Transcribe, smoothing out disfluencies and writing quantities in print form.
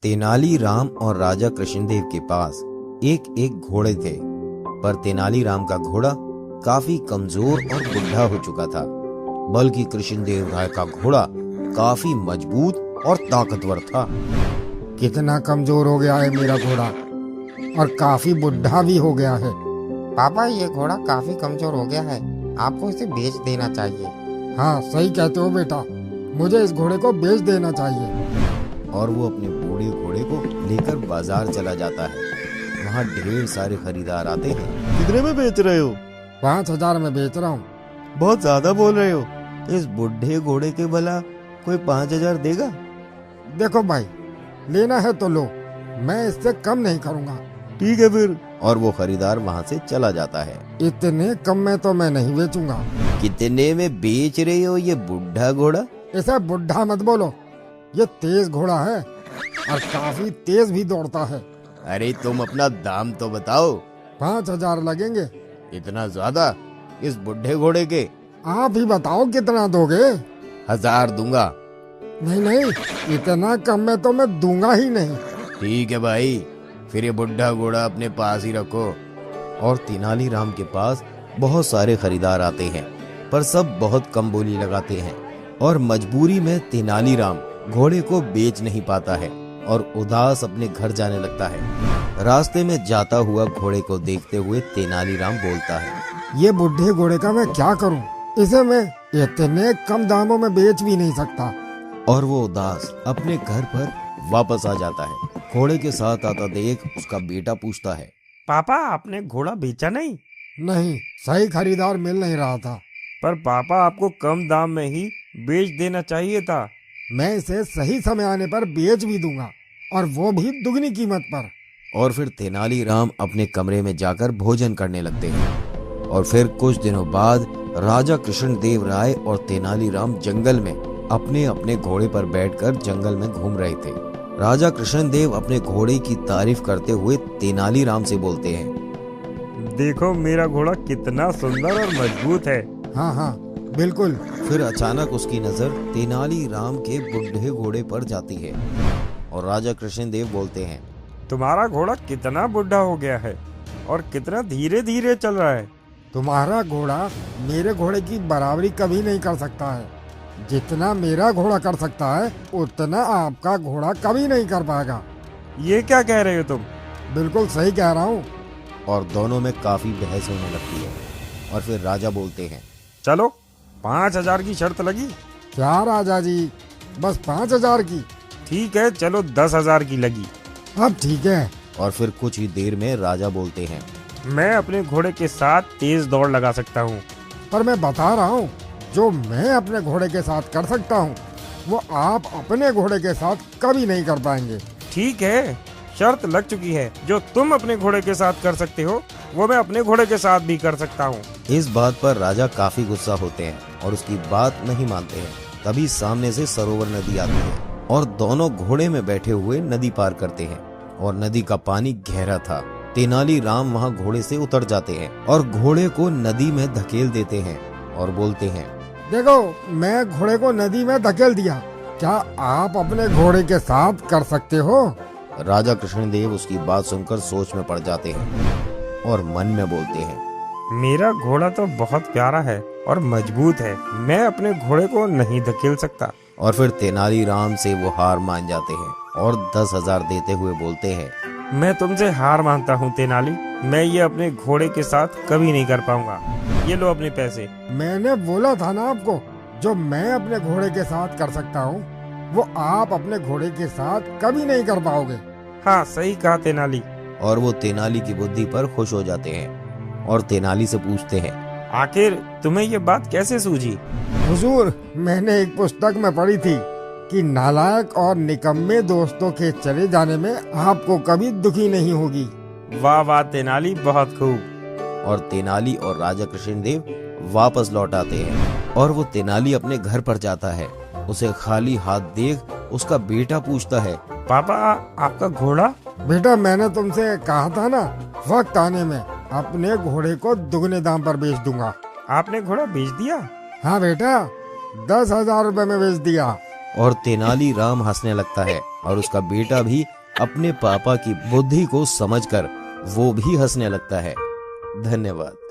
तेनालीराम और राजा कृष्णदेव के पास एक एक घोड़े थे, पर तेनालीराम का घोड़ा काफी कमजोर और बुढ़ा हो चुका था, बल्कि कृष्णदेव राय का घोड़ा काफी मजबूत और ताकतवर था। कितना कमजोर हो गया है मेरा घोड़ा और काफी बुढ़ा भी हो गया है। पापा, ये घोड़ा काफी कमजोर हो गया है, आपको इसे बेच देना चाहिए। हाँ, सही कहते हो बेटा, मुझे इस घोड़े को बेच देना चाहिए। और वो अपने बूढ़े घोड़े को लेकर बाजार चला जाता है। वहाँ ढेर सारे खरीदार आते हैं। कितने में बेच रहे हो? 5,000 में बेच रहा हूँ। बहुत ज्यादा बोल रहे हो। इस बुढ़े घोड़े के भला कोई 5,000 देगा? देखो भाई, लेना है तो लो, मैं इससे कम नहीं करूँगा। ठीक है फिर। और वो खरीदार वहाँ से चला जाता है। इतने कम में तो मैं नहीं बेचूंगा। कितने में बेच रहे हो ये बुढ़ा घोड़ा? इसे बुढ़ा मत बोलो, ये तेज घोड़ा है और काफी तेज भी दौड़ता है। अरे तुम अपना दाम तो बताओ। 5,000 लगेंगे। इतना ज्यादा इस बुढ़े घोड़े के? आप ही बताओ कितना दोगे? 1,000 दूंगा। नहीं नहीं, इतना कम में तो मैं दूंगा ही नहीं। ठीक है भाई, फिर ये बुढ़ा घोड़ा अपने पास ही रखो। और तेनालीराम के पास बहुत सारे खरीदार आते हैं, पर सब बहुत कम बोली लगाते हैं और मजबूरी में तेनालीराम घोड़े को बेच नहीं पाता है और उदास अपने घर जाने लगता है। रास्ते में जाता हुआ घोड़े को देखते हुए तेनालीराम बोलता है, ये बुढ़े घोड़े का मैं क्या करूं? इसे मैं इतने कम दामों में बेच भी नहीं सकता। और वो उदास अपने घर पर वापस आ जाता है। घोड़े के साथ आता देख उसका बेटा पूछता है, पापा, आपने घोड़ा बेचा नहीं? नहीं, सही खरीदार मिल नहीं रहा था। पर पापा, आपको कम दाम में ही बेच देना चाहिए था। मैं इसे सही समय आने पर बेच भी दूंगा, और वो भी दुगनी कीमत पर। और फिर तेनालीराम अपने कमरे में जाकर भोजन करने लगते हैं। और फिर कुछ दिनों बाद राजा कृष्णदेव राय और तेनालीराम जंगल में अपने अपने घोड़े पर बैठकर जंगल में घूम रहे थे। राजा कृष्णदेव अपने घोड़े की तारीफ करते हुए तेनालीराम से बोलते हैं, देखो मेरा घोड़ा कितना सुंदर और मजबूत है। हाँ हाँ, बिल्कुल। फिर अचानक उसकी नजर तेनालीराम के बुढ़े घोड़े पर जाती है और राजा कृष्णदेव बोलते हैं, तुम्हारा घोड़ा कितना बुढ़ा हो गया है और कितना धीरे धीरे चल रहा है। तुम्हारा घोड़ा मेरे घोड़े की बराबरी कभी नहीं कर सकता है। जितना मेरा घोड़ा कर सकता है, उतना आपका घोड़ा कभी नहीं कर पाएगा। ये क्या कह रहे हो तुम? बिल्कुल सही कह रहा हूँ। और दोनों में काफी बहस होने लगती है। और फिर राजा बोलते हैं, चलो 5,000 की शर्त लगी। क्या राजा जी, बस 5,000 की? ठीक है, चलो 10,000 की लगी। अब ठीक है। और फिर कुछ ही देर में राजा बोलते हैं, मैं अपने घोड़े के साथ तेज दौड़ लगा सकता हूँ। पर मैं बता रहा हूँ, जो मैं अपने घोड़े के साथ कर सकता हूँ, वो आप अपने घोड़े के साथ कभी नहीं कर पाएंगे। ठीक है, शर्त लग चुकी है। जो तुम अपने घोड़े के साथ कर सकते हो, वो मैं अपने घोड़े के साथ भी कर सकता हूँ। इस बात पर राजा काफी गुस्सा होते हैं और उसकी बात नहीं मानते हैं। तभी सामने से सरोवर नदी आती है और दोनों घोड़े में बैठे हुए नदी पार करते हैं। और नदी का पानी गहरा था। तेनालीराम वहाँ घोड़े से उतर जाते हैं और घोड़े को नदी में धकेल देते हैं और बोलते हैं, देखो, मैं घोड़े को नदी में धकेल दिया। क्या आप अपने घोड़े के साथ कर सकते हो? राजा कृष्णदेव उसकी बात सुनकर सोच में पड़ जाते हैं और मन में बोलते हैं, मेरा घोड़ा तो बहुत प्यारा है और मजबूत है, मैं अपने घोड़े को नहीं धकेल सकता। और फिर तेनालीराम से वो हार मान जाते हैं और 10,000 देते हुए बोलते हैं, मैं तुमसे हार मानता हूँ तेनाली, मैं ये अपने घोड़े के साथ कभी नहीं कर पाऊंगा। ये लो अपने पैसे। मैंने बोला था ना आपको, जो मैं अपने घोड़े के साथ कर सकता हूँ, वो आप अपने घोड़े के साथ कभी नहीं कर पाओगे। हाँ, सही कहा तेनाली। और वो तेनाली की बुद्धि पर खुश हो जाते हैं और तेनाली से पूछते हैं, आखिर तुम्हें ये बात कैसे सूझी? हुजूर, मैंने एक पुस्तक में पढ़ी थी कि नालायक और निकम्मे दोस्तों के चले जाने में आपको कभी दुखी नहीं होगी। वाह वाह तेनाली, बहुत खूब। और तेनाली और राजा कृष्णदेव वापस लौट आते हैं और वो तेनाली अपने घर पर जाता है। उसे खाली हाथ देख उसका बेटा पूछता है, पापा, आपका घोड़ा? बेटा, मैंने तुमसे कहा था ना, वक्त आने में अपने घोड़े को दुगने दाम पर बेच दूंगा। आपने घोड़ा बेच दिया? हाँ बेटा, 10,000 रुपए में बेच दिया। और तेनालीराम हंसने लगता है और उसका बेटा भी अपने पापा की बुद्धि को समझकर वो भी हंसने लगता है। धन्यवाद।